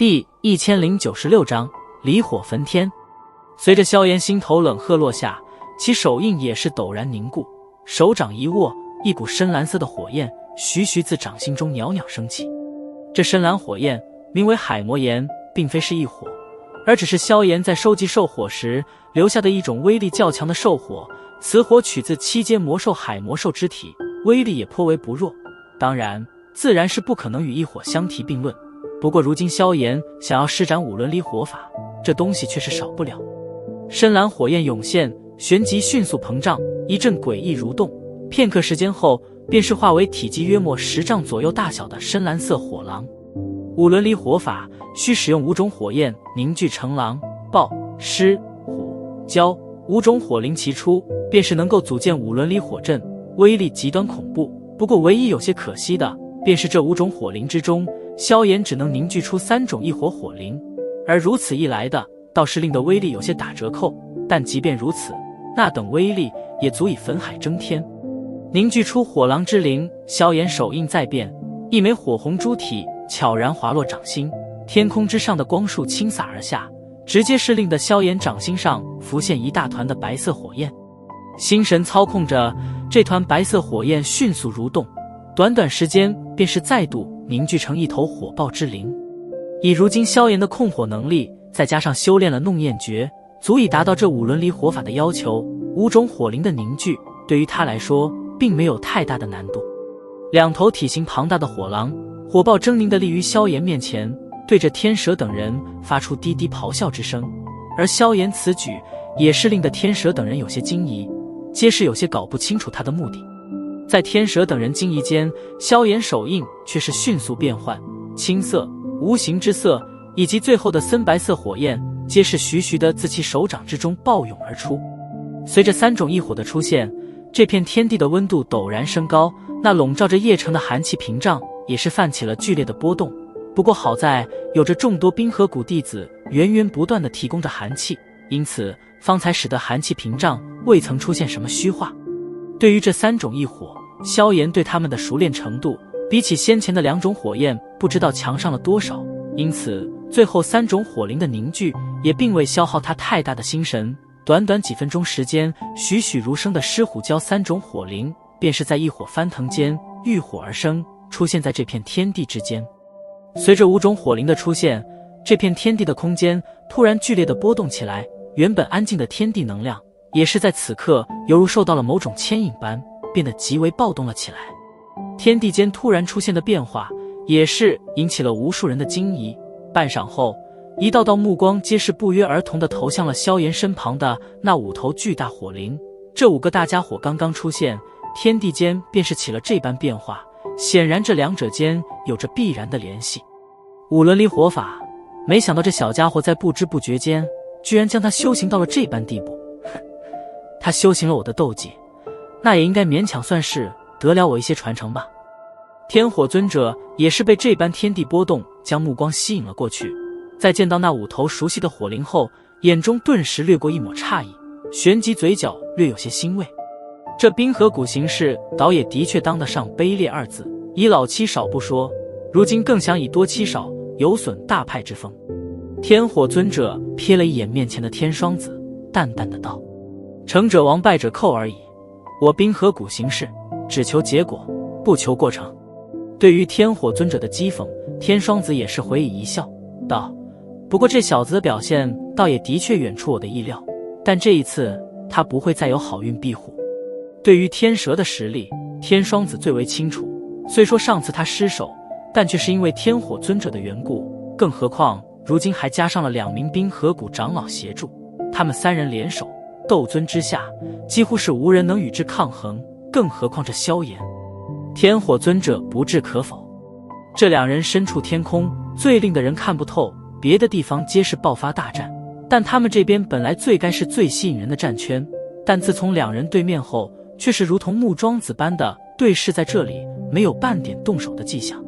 第1096章离火焚天。随着萧炎心头冷喝落下，其手印也是陡然凝固，手掌一握，一股深蓝色的火焰徐徐自掌心中袅袅升起。这深蓝火焰名为海魔炎，并非是异火，而只是萧炎在收集兽火时留下的一种威力较强的兽火。此火取自七阶魔兽海魔兽之体，威力也颇为不弱，当然自然是不可能与异火相提并论。不过如今萧炎想要施展5轮离火法，这东西却是少不了。深蓝火焰涌现，旋即迅速膨胀，一阵诡异蠕动，片刻时间后便是化为体积约莫10丈左右大小的深蓝色火狼。5轮离火法需使用5种火焰凝聚成狼、豹、狮、虎、蛟5种火灵齐出，便是能够组建5轮离火阵，威力极端恐怖。不过唯一有些可惜的，便是这5种火灵之中，萧炎只能凝聚出3种异火火灵，而如此一来的，倒是令的威力有些打折扣。但即便如此，那等威力也足以焚海蒸天。凝聚出火狼之灵，萧炎手印再变，一枚火红珠体悄然滑落掌心，天空之上的光束倾洒而下，直接是令的萧炎掌心上浮现一大团的白色火焰。心神操控着这团白色火焰迅速蠕动，短短时间便是再度凝聚成一头火爆之灵。以如今萧炎的控火能力，再加上修炼了弄焰诀，足以达到这5轮离火法的要求。5种火灵的凝聚对于他来说并没有太大的难度。2头体型庞大的火狼火爆狰狞地立于萧炎面前，对着天蛇等人发出低低咆哮之声。而萧炎此举也是令得天蛇等人有些惊疑，皆是有些搞不清楚他的目的。在天蛇等人惊疑间，萧炎手印却是迅速变换，青色、无形之色以及最后的森白色火焰皆是徐徐地自其手掌之中暴涌而出。随着3种异火的出现，这片天地的温度陡然升高，那笼罩着邺城的寒气屏障也是泛起了剧烈的波动。不过好在有着众多冰河谷弟子源源不断地提供着寒气，因此方才使得寒气屏障未曾出现什么虚化。对于这3种异火，萧炎对他们的熟练程度比起先前的2种火焰不知道强上了多少，因此最后3种火灵的凝聚也并未消耗他太大的心神。短短几分钟时间，栩栩如生的狮虎蛟3种火灵便是在异火翻腾间遇火而生，出现在这片天地之间。随着5种火灵的出现，这片天地的空间突然剧烈的波动起来，原本安静的天地能量也是在此刻犹如受到了某种牵引般，变得极为暴动了起来。天地间突然出现的变化也是引起了无数人的惊疑。半晌后，一道道目光皆是不约而同地投向了萧炎身旁的那5头巨大火灵。这5个大家伙刚刚出现，天地间便是起了这般变化，显然这2者间有着必然的联系。5轮离火法，没想到这小家伙在不知不觉间居然将他修行到了这般地步。他修行了我的斗技，那也应该勉强算是得了我一些传承吧。天火尊者也是被这般天地波动将目光吸引了过去，在见到那5头熟悉的火灵后，眼中顿时掠过一抹诧异，旋即嘴角略有些欣慰。这冰河谷行事倒也的确当得上卑劣2字，以老欺少不说，如今更想以多欺少，有损大派之风。天火尊者瞥了一眼面前的天双子，淡淡的道：成者王，败者寇而已。我冰河谷行事，只求结果，不求过程。对于天火尊者的讥讽，天双子也是回以一笑，道：不过这小子的表现倒也的确远出我的意料，但这一次他不会再有好运庇护。对于天蛇的实力，天双子最为清楚，虽说上次他失手，但却是因为天火尊者的缘故，更何况如今还加上了2名冰河谷长老协助，他们3人联手，斗尊之下几乎是无人能与之抗衡，更何况这萧炎。天火尊者不置可否。这2人身处天空，最令的人看不透，别的地方皆是爆发大战，但他们这边本来最该是最吸引人的战圈，但自从2人对面后，却是如同木桩子般的对视在这里，没有半点动手的迹象。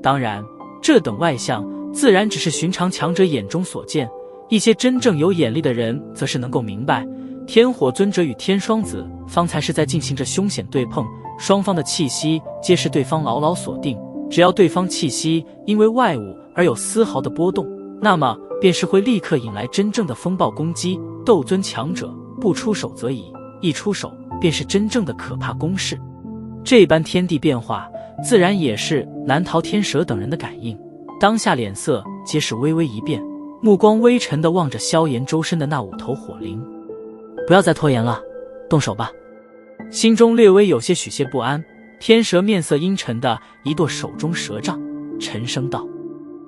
当然，这等外象自然只是寻常强者眼中所见，一些真正有眼力的人则是能够明白，天火尊者与天双子方才是在进行着凶险对碰，双方的气息皆是对方牢牢锁定，只要对方气息因为外物而有丝毫的波动，那么便是会立刻引来真正的风暴攻击。斗尊强者不出手则已，一出手便是真正的可怕攻势。这般天地变化，自然也是难逃天蛇等人的感应，当下脸色皆是微微一变，目光微沉地望着萧炎周身的那5头火灵。不要再拖延了，动手吧。心中略微有些许些不安，天蛇面色阴沉地一跺手中蛇杖，沉声道：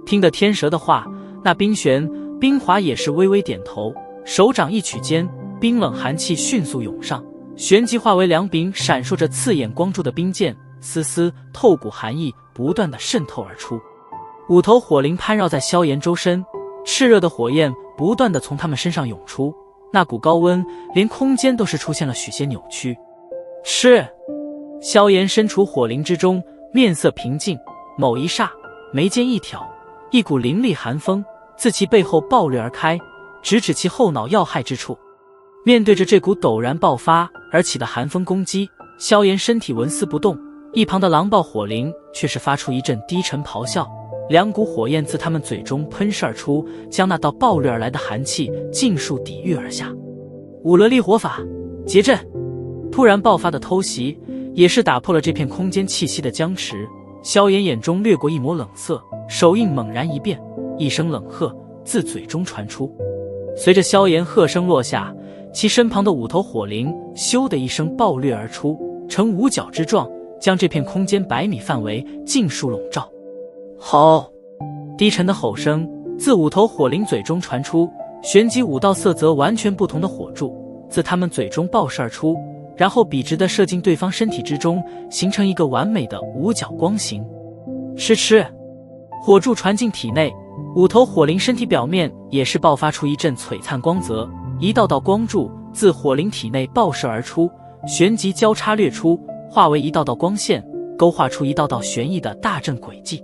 听得天蛇的话，那冰玄、冰华也是微微点头，手掌一曲间，冰冷寒气迅速涌上，旋即化为2柄闪烁着刺眼光柱的冰剑，丝丝透骨寒意不断地渗透而出。5头火灵攀绕在萧炎周身，炽热的火焰不断地从他们身上涌出，那股高温连空间都是出现了许些扭曲。是！萧炎身处火灵之中，面色平静，某一刹，眉间一挑，一股凌厉寒风自其背后暴掠而开，直指其后脑要害之处。面对着这股陡然爆发而起的寒风攻击，萧炎身体纹丝不动，一旁的狼豹火灵却是发出一阵低沉咆哮，2股火焰自他们嘴中喷射而出，将那道暴掠而来的寒气尽数抵御而下。5轮离火法，结阵！突然爆发的偷袭也是打破了这片空间气息的僵持，萧炎眼中掠过一抹冷色，手印猛然一变，一声冷喝自嘴中传出。随着萧炎喝声落下，其身旁的5头火灵咻的一声暴掠而出，呈5角之状，将这片空间100米范围尽数笼罩。吼！低沉的吼声自5头火灵嘴中传出，旋即5道色泽完全不同的火柱自他们嘴中爆射而出，然后笔直地射进对方身体之中，形成一个完美的5角光形。吃！火柱传进体内，5头火灵身体表面也是爆发出一阵璀璨光泽，一道道光柱自火灵体内爆射而出，旋即交叉掠出，化为一道道光线，勾画出一道道悬异的大阵轨迹。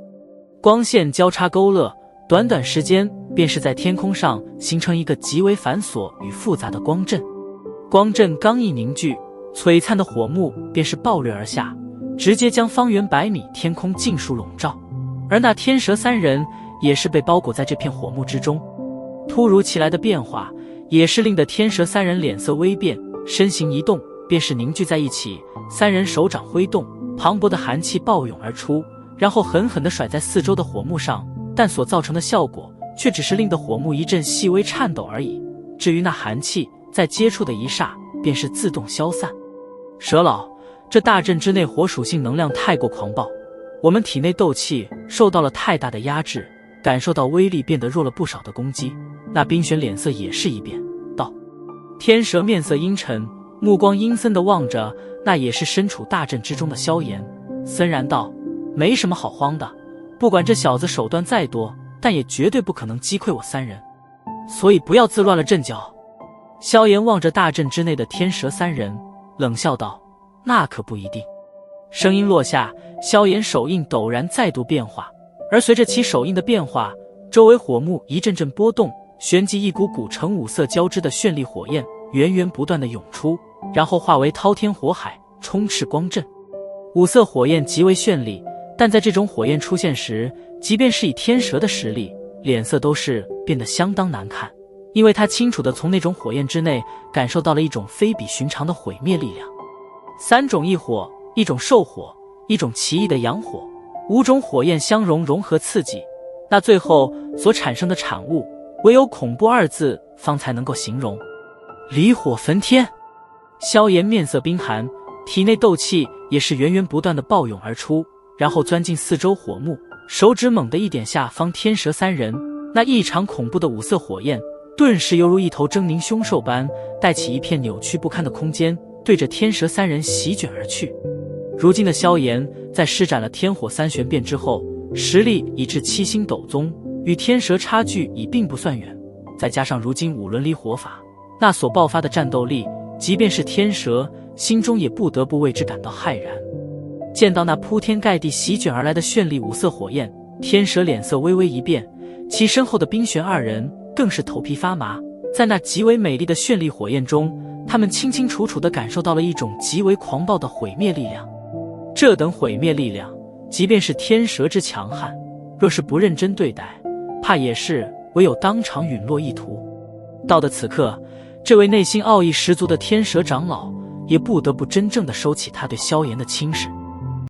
光线交叉勾勒，短短时间便是在天空上形成一个极为繁琐与复杂的光阵。光阵刚一凝聚，璀璨的火幕便是暴掠而下，直接将方圆100米天空尽数笼罩，而那天蛇3人也是被包裹在这片火幕之中。突如其来的变化也是令得天蛇3人脸色微变，身形一动便是凝聚在一起，3人手掌挥动，磅礴的寒气暴涌而出，然后狠狠地甩在四周的火幕上，但所造成的效果却只是令得火幕一阵细微颤抖而已。至于那寒气在接触的一霎便是自动消散。蛇老，这大阵之内火属性能量太过狂暴，我们体内斗气受到了太大的压制，感受到威力变得弱了不少的攻击。那冰玄脸色也是一变，道：天蛇面色阴沉，目光阴森地望着那也是身处大阵之中的萧炎，森然道：没什么好慌的，不管这小子手段再多，但也绝对不可能击溃我3人，所以不要自乱了阵脚。萧炎望着大阵之内的天蛇3人，冷笑道：那可不一定。声音落下，萧炎手印陡然再度变化，而随着其手印的变化，周围火幕一阵阵波动，旋即一股股呈5色交织的绚丽火焰源源不断地涌出，然后化为滔天火海，充斥光阵。5色火焰极为绚丽，但在这种火焰出现时，即便是以天蛇的实力，脸色都是变得相当难看，因为他清楚地从那种火焰之内感受到了一种非比寻常的毁灭力量。3种异火，一种兽火，一种奇异的阳火，5种火焰相融合刺激，那最后所产生的产物，唯有恐怖2字方才能够形容。离火焚天！萧炎面色冰寒，体内斗气也是源源不断地暴涌而出，然后钻进四周火幕，手指猛地一点下方天蛇3人，那异常恐怖的5色火焰顿时犹如一头狰狞凶兽般，带起一片扭曲不堪的空间，对着天蛇3人席卷而去。如今的萧炎在施展了天火3玄变之后，实力已至7星斗宗，与天蛇差距已并不算远，再加上如今5轮离火法，那所爆发的战斗力，即便是天蛇心中也不得不为之感到骇然。见到那铺天盖地席卷而来的绚丽5色火焰，天蛇脸色微微一变，其身后的冰玄2人更是头皮发麻。在那极为美丽的绚丽火焰中，他们清清楚楚地感受到了一种极为狂暴的毁灭力量。这等毁灭力量，即便是天蛇之强悍，若是不认真对待，怕也是唯有当场陨落一途。到的此刻，这位内心傲意十足的天蛇长老也不得不真正的收起他对萧炎的轻视。